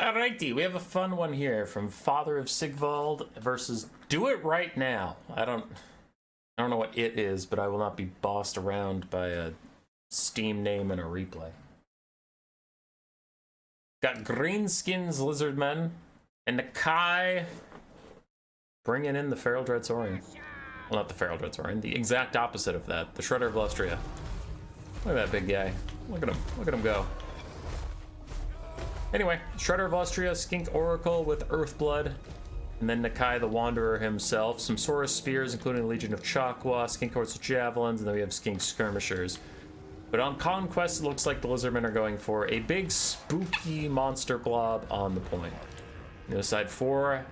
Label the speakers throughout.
Speaker 1: Alrighty, we have a fun one here from Father of Sigvald versus Do It Right Now. I don't know what it is, but I will not be bossed around by a Steam name and a replay. Got Greenskins Lizardmen and Nakai bringing in the Feral Dreadsaurian. Well, not the Feral Dreadsaurian, the exact opposite of that, the Shredder of Lustria. Look at that big guy. Look at him go. Anyway, Shredder of Lustria, Skink Oracle with Earthblood, and then Nakai the Wanderer himself. Some Saurus Spears, including Legion of Chakwa, Skink Horse with Javelins, and then we have Skink Skirmishers. But on Conquest, it looks like the Lizardmen are going for a big spooky monster blob on the point. On the side for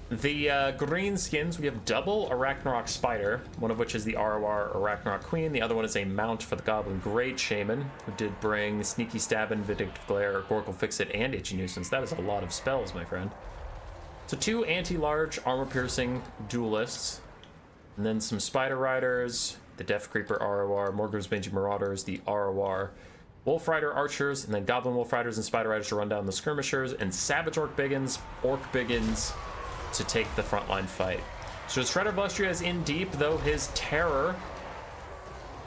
Speaker 1: the Greenskins, we have double Arachnarok Spider, one of which is the ROR Arachnarok Queen. The other one is a mount for the Goblin Great Shaman, who did bring Sneaky Stabbin', Vindictive Glare, Gorkle Fixit, and Itchy Nuisance. That is a lot of spells, my friend. So two anti-large armor-piercing duelists, and then some Spider Riders, the Death Creeper ROR, Morgrim's Mangy Marauders, the ROR, Wolf Rider Archers, and then Goblin Wolf Riders and Spider Riders to run down the Skirmishers, and Savage Orc Biggins, to take the frontline fight. So Shredder of Lustria is in deep, though his terror...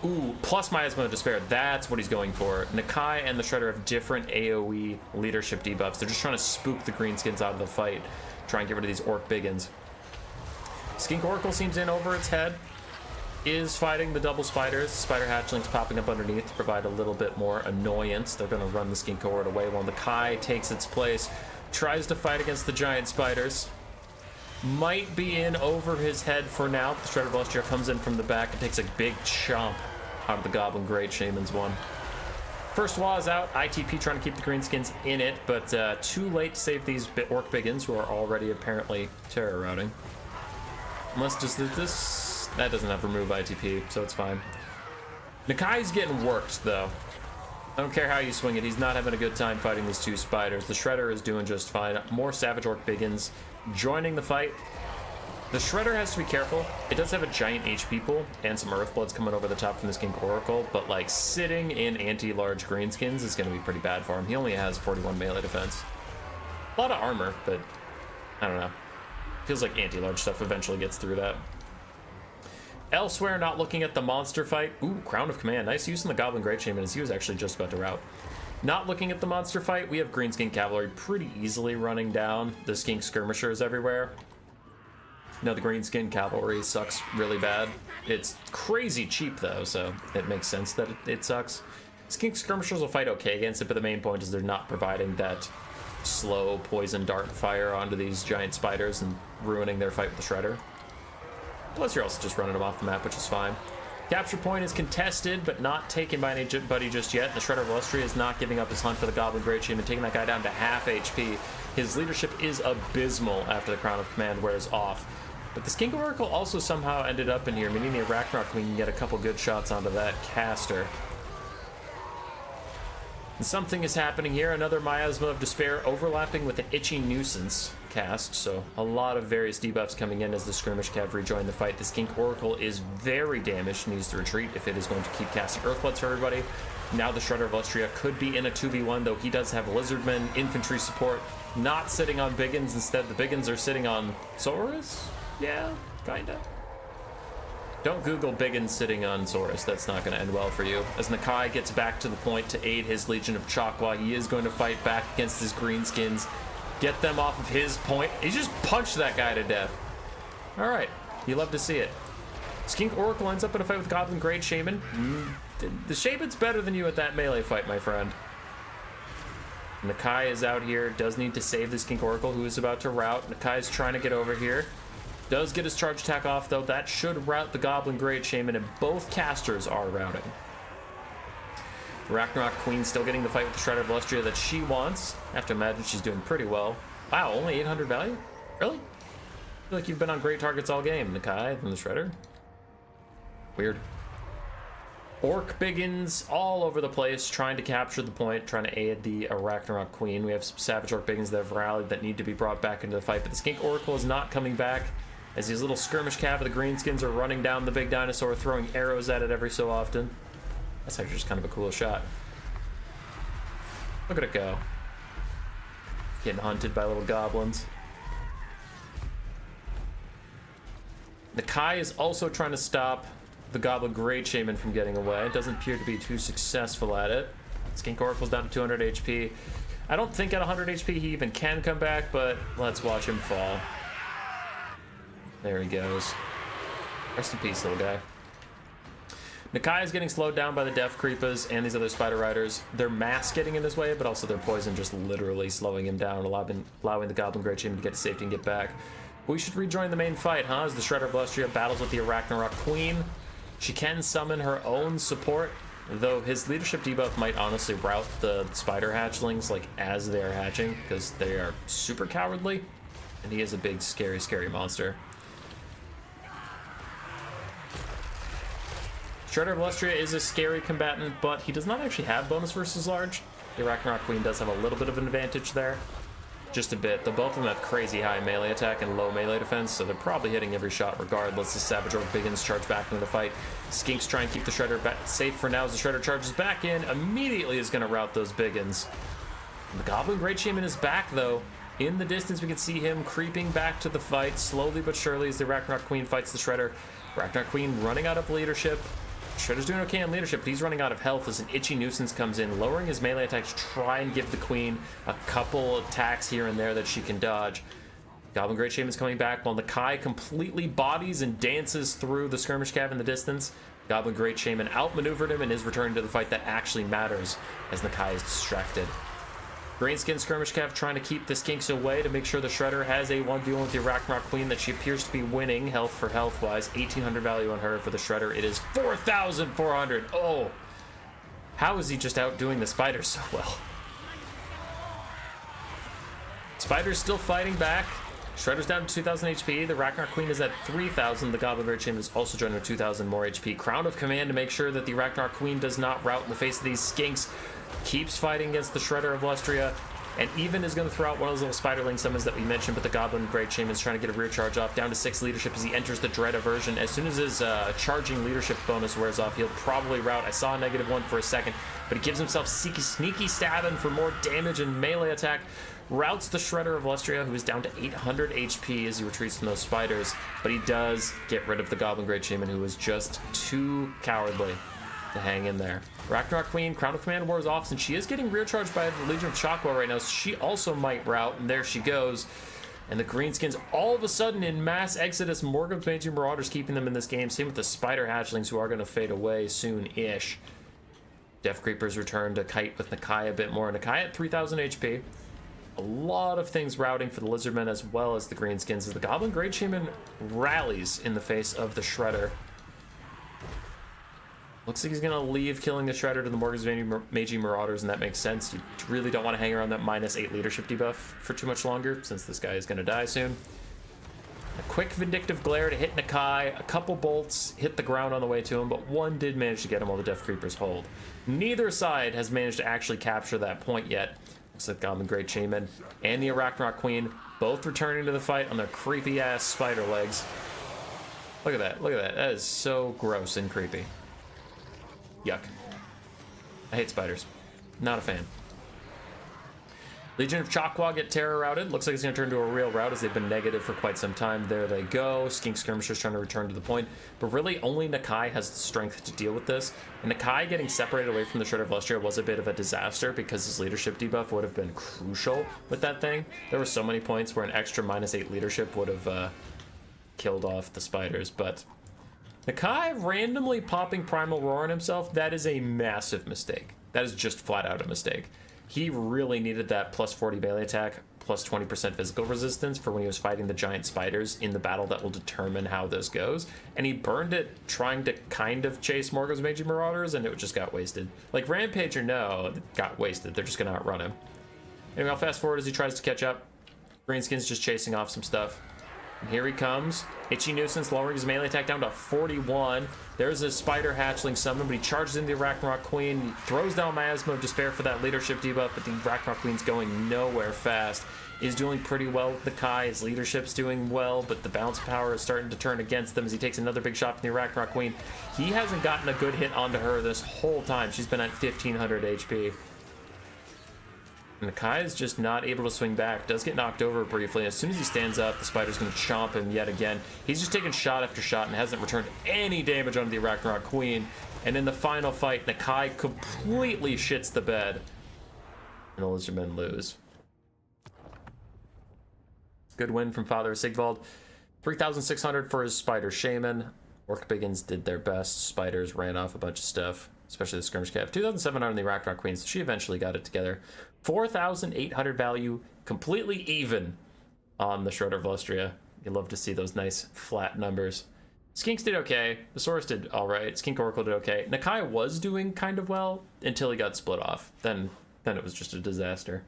Speaker 1: Ooh, plus Miasma of Despair. That's what he's going for. Nakai and the Shredder have different AoE leadership debuffs. They're just trying to spook the Greenskins out of the fight. Try and get rid of these Orc Biggins. Skink Oracle seems in over its head. Is fighting the double spiders. Spider hatchlings popping up underneath to provide a little bit more annoyance. They're going to run the Skink Horde away while Nakai takes its place. Tries to fight against the giant spiders. Might be in over his head for now. The Shredder of Lustria comes in from the back and takes a big chomp out of the Goblin Great Shaman's one. First Wah is out. ITP trying to keep the Greenskins in it, but too late to save these Orc Biggins, who are already apparently terror routing. Unless just this... That doesn't have remove ITP, so it's fine. Nakai's getting worked, though. I don't care how you swing it. He's not having a good time fighting these two spiders. The Shredder is doing just fine. More Savage Orc Biggins joining the fight. The Shredder has to be careful. It does have a giant HP pool and some Earthbloods coming over the top from the Skink Oracle, but like sitting in anti-large Greenskins is going to be pretty bad for him. He only has 41 melee defense. A lot of armor, but I don't know. Feels like anti-large stuff eventually gets through that. Elsewhere, not looking at the monster fight. Ooh, Crown of Command. Nice use in the Goblin Great Shaman as he was actually just about to rout. Not looking at the monster fight, we have Greenskin Cavalry pretty easily running down the Skink Skirmishers everywhere. No, the Greenskin Cavalry sucks really bad. It's crazy cheap though, so it makes sense that it sucks. Skink Skirmishers will fight okay against it, but the main point is they're not providing that slow poison dart fire onto these giant spiders and ruining their fight with the Shredder. Plus you're also just running them off the map, which is fine. Capture point is contested, but not taken by anybody just yet. The Shredder of Lustria is not giving up his hunt for the Goblin Great Shaman, taking that guy down to half HP. His leadership is abysmal after the Crown of Command wears off. But the Skink Oracle also somehow ended up in here, meaning the Arachnarok Queen can get a couple good shots onto that caster. And something is happening here. Another Miasma of Despair overlapping with the Itchy Nuisance cast, so a lot of various debuffs coming in as the Skirmish Cavalry join the fight. The Skink Oracle is very damaged, needs to retreat if it is going to keep casting Earthbloods for everybody. Now the Shredder of Lustria could be in a 2v1, though he does have Lizardmen, infantry support, not sitting on Biggins. Instead, the Biggins are sitting on Saurus? Yeah, kinda. Don't Google Biggins sitting on Saurus. That's not going to end well for you. As Nakai gets back to the point to aid his Legion of Chakwa, he is going to fight back against his Greenskins. Get them off of his point. He just punched that guy to death. All right, you love to see it. Skink Oracle ends up in a fight with Goblin Great Shaman. The Shaman's better than you at that melee fight, my friend. Nakai is out here, does need to save the Skink Oracle, who is about to rout. Nakai is trying to get over here. Does get his charge attack off, though. That should rout the Goblin Great Shaman, and both casters are routing. Arachnarok Queen still getting the fight with the Shredder of Lustria that she wants. I have to imagine she's doing pretty well. Wow, only 800 value? Really? I feel like you've been on great targets all game, Nakai, and the Shredder. Weird. Orc Biggins all over the place, trying to capture the point, trying to aid the Arachnarok Queen. We have some Savage Orc Biggins that have rallied that need to be brought back into the fight, but the Skink Oracle is not coming back, as these little skirmish cav of the Greenskins are running down the big dinosaur, throwing arrows at it every so often. That's actually just kind of a cool shot. Look at it go. Getting hunted by little goblins. Nakai is also trying to stop the Goblin Great Shaman from getting away. Doesn't appear to be too successful at it. Skink Oracle's down to 200 HP. I don't think at 100 HP he even can come back, but let's watch him fall. There he goes. Rest in peace, little guy. Nakai is getting slowed down by the Death Creepers and these other Spider Riders. Their mass getting in his way, but also their poison just literally slowing him down, allowing the Goblin Great Shaman to get to safety and get back. We should rejoin the main fight, huh? As the Shredder of Lustria battles with the Arachnarok Queen. She can summon her own support, though his leadership debuff might honestly rout the spider hatchlings like as they are hatching, because they are super cowardly, and he is a big, scary, scary monster. Shredder of Lustria is a scary combatant, but he does not actually have bonus versus large. The Arachnarok Queen does have a little bit of an advantage there. Just a bit, though both of them have crazy high melee attack and low melee defense, so they're probably hitting every shot regardless. The Savage Orc begins charge back into the fight. Skinks try and keep the Shredder safe for now as the Shredder charges back in. Immediately is going to rout those Biggins. The Goblin Great Shaman is back, though. In the distance, we can see him creeping back to the fight, slowly but surely, as the Arachnarok Queen fights the Shredder. Arachnarok Queen running out of leadership. Shredder's doing okay in leadership, but he's running out of health as an Itchy Nuisance comes in, lowering his melee attack to try and give the Queen a couple attacks here and there that she can dodge. Goblin Great Shaman's coming back while Nakai completely bodies and dances through the skirmish cav in the distance. Goblin Great Shaman outmaneuvered him and is returning to the fight that actually matters as Nakai is distracted. Greenskin Skirmish Cav trying to keep the Skinks away to make sure the Shredder has a 1v1 with the Arachnarok Queen that she appears to be winning health for health wise. 1800 value on her for the Shredder. It is 4,400. Oh, how is he just outdoing the Spider so well? Spider's still fighting back. Shredder's down to 2,000 HP. The Arachnarok Queen is at 3,000. The Goblin Great Shaman is also joining with 2,000 more HP. Crown of Command to make sure that the Arachnarok Queen does not rout in the face of these Skinks. Keeps fighting against the Shredder of Lustria, and even is going to throw out one of those little Spiderling summons that we mentioned, but the Goblin Great Shaman is trying to get a rear charge off, down to 6 leadership as he enters the Dread Aversion. As soon as his charging leadership bonus wears off, he'll probably rout. I saw a -1 for a second, but he gives himself sneaky stabbing for more damage and melee attack. Routs the Shredder of Lustria, who is down to 800 HP as he retreats from those spiders, but he does get rid of the Goblin Great Shaman, who is just too cowardly to hang in there. Arachnarok Queen, Crown of Command wears off, and she is getting rear charged by the Legion of Chakwa right now, so she also might rout, and there she goes. And the Greenskins all of a sudden in mass exodus. Morgan's Mangy Marauders keeping them in this game. Same with the Spider Hatchlings, who are going to fade away soon-ish. Death Creepers return to kite with Nakai a bit more. Nakai at 3,000 HP. A lot of things routing for the Lizardmen as well as the Greenskins, as the Goblin Great Shaman rallies in the face of the Shredder. Looks like he's going to leave killing the Shredder to the Morgan's Mangy Marauders, and that makes sense. You really don't want to hang around that -8 leadership debuff for too much longer, since this guy is going to die soon. A quick Vindictive Glare to hit Nakai. A couple bolts hit the ground on the way to him, but one did manage to get him while the Death Creepers hold. Neither side has managed to actually capture that point yet. Looks like Goblin Great Shaman and the Arachnarok Queen both returning to the fight on their creepy-ass spider legs. Look at that. Look at that. That is so gross and creepy. Yuck. I hate spiders. Not a fan. Legion of Chakwa get terror routed. Looks like it's going to turn to a real rout as they've been negative for quite some time. There they go. Skink Skirmishers trying to return to the point. But really, only Nakai has the strength to deal with this. And Nakai getting separated away from the Shredder of Lustria was a bit of a disaster because his leadership debuff would have been crucial with that thing. There were so many points where an extra -8 leadership would have killed off the spiders. But Nakai randomly popping Primal Roar on himself, that is a massive mistake. That is just flat out a mistake. He really needed that +40 melee attack, +20% physical resistance for when he was fighting the giant spiders in the battle that will determine how this goes. And he burned it trying to kind of chase Morgo's Mangy Marauders, and it just got wasted. Like, Rampage or no, it got wasted. They're just going to outrun him. Anyway, I'll fast forward as he tries to catch up. Greenskin's just chasing off some stuff. And here he comes. Itchy Nuisance lowering his melee attack down to 41. There's a Spider Hatchling summon, but he charges into the Arachnarok Queen. He throws down Miasma of Despair for that leadership debuff, but the Arachnarok Queen's going nowhere fast. Is doing pretty well with Nakai. His leadership's doing well, but the bounce power is starting to turn against them as he takes another big shot from the Arachnarok Queen. He hasn't gotten a good hit onto her this whole time. She's been at 1,500 HP. Nakai is just not able to swing back. Does get knocked over briefly. As soon as he stands up, the spider's going to chomp him yet again. He's just taking shot after shot and hasn't returned any damage onto the Arachnarok Queen. And in the final fight, Nakai completely shits the bed. And the Lizardmen lose. Good win from Father Sigvald. 3,600 for his Spider Shaman. Orc Biggins did their best. Spiders ran off a bunch of stuff, especially the Skirmish Cap. 2,700 on the Arachnarok Queen, so she eventually got it together. 4,800 value, completely even on the Schroeder Vlustria. You love to see those nice flat numbers. Skinks did okay. The Saurus did all right. Skink Oracle did okay. Nakai was doing kind of well until he got split off. Then it was just a disaster.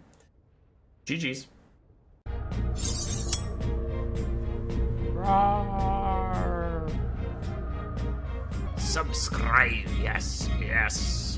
Speaker 1: GG's.
Speaker 2: Subscribe, yes.